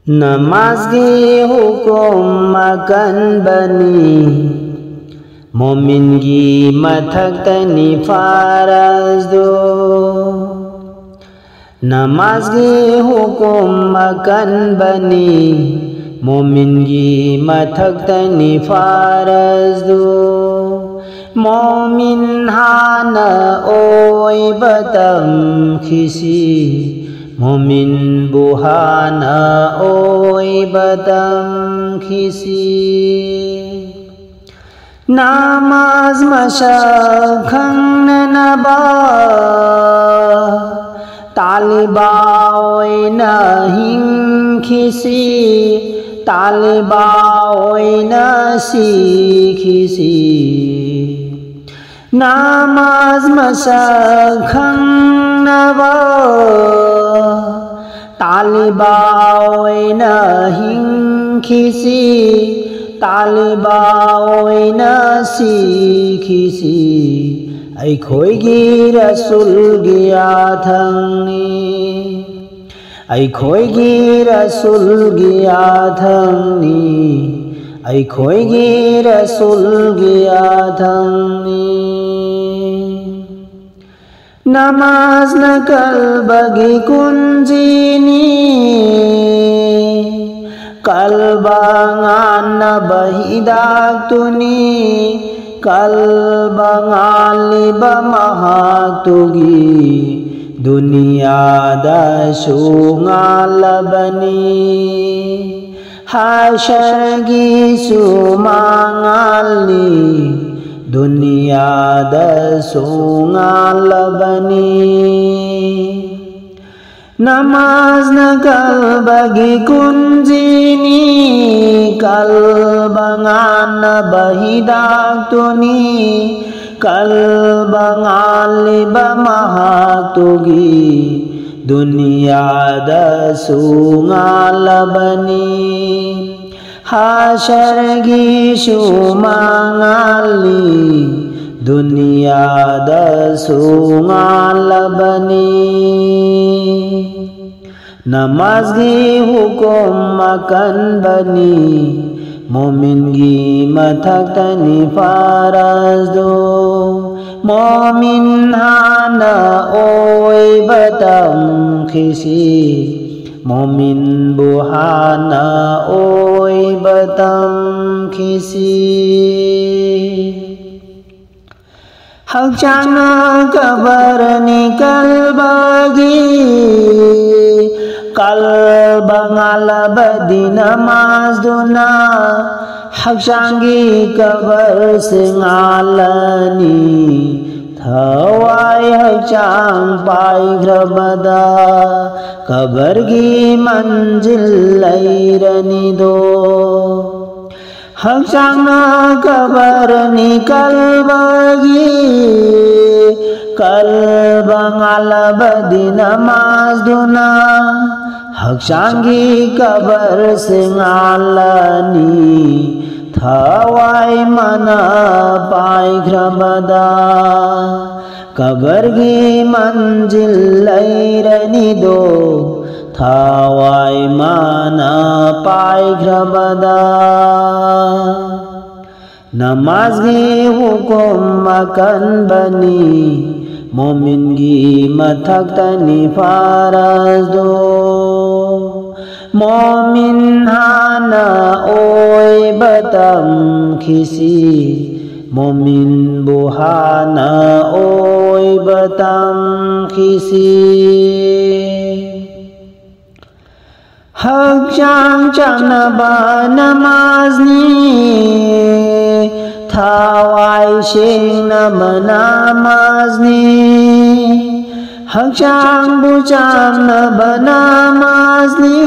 Namazgi hukum akanbani Momingi mathaktani farazdo Namazgi hukum akanbani Momingi mathaktani farazdo Momin hana oi batam khisi Momin buhana oi badam khisi Namaz mashab khangna ba Taliba oi nahin khisi Taliba oi nasi khisi Namaz mashab khangna ba Taliba oi nahin khisi Taliba oi nasi khisi Aikhoigi Rasul gi athangni Aikhoigi Rasul gi athangni Aikhoigi Rasul gi athangni Namaz na kalbagi kunjini Kalbangan na bahidak tuni Kalbangan liba mahak tugi Dunia da sungalabani Hasyagi sumangali Dunia da sungalabani Namaz na kalbagi kunjini Kalbangan na bahidak tuni Kalbangan liba mahak tugi Dunia da sungalabani Hasyargi sumangali Dunia da sungalabani Namazgi hukum akan bani Momin gi mathaktani farazdo Momin hana oi batam khisi Momin buhana oi batam khisi Hakchana kabarani kalbagi Kalbangalabadi namaz duna Hakshangi kabar singalani Thawai hakchang pai grabada Kabargi manjil lairani do Hakchang kabarani kalbagi Kalbangalabadi namaz duna Hakshangi kabar singalani Thawai mana pai grabada Kabargi manjil lairani do Thawai mana pai grabada Namazgi hukum akan bani Momin gi mathaktani farazdo Momin hana oi batam khisi Momin buhana oi batam khisi Hakchang chanaba namazni Thawai shing nama namazni Hakchang bucham naba namazni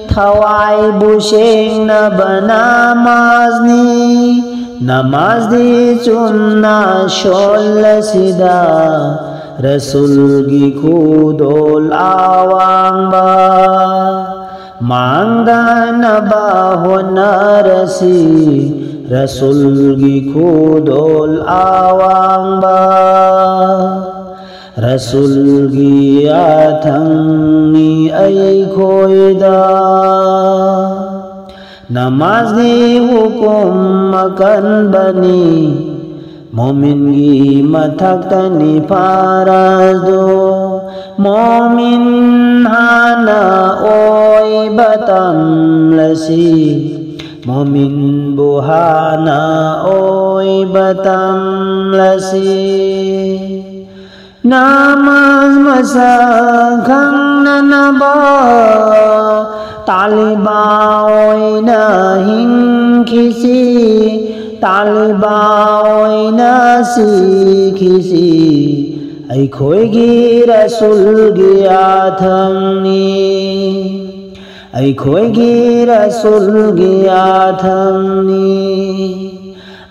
Thawai bushing naba namazni Namazni chunna sholla sida Rasul gi khudol awang ba Mangda naba honarasi Rasul gi khudol awang ba Rasulgi athangni ai khoida namaz di hukum makan bani Momin gi mathaktani farado Momin hana oi batam lasi Momin buhana oi batam lasi Namaz masakhang nanaba Taliba oi na hinkisi Taliba oi na sikhisi Aikhoigi Rasul gi athangni Aikhoigi Rasul gi athangni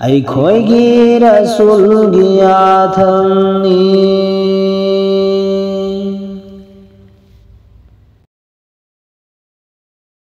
Aikhoigi Rasul gi athangni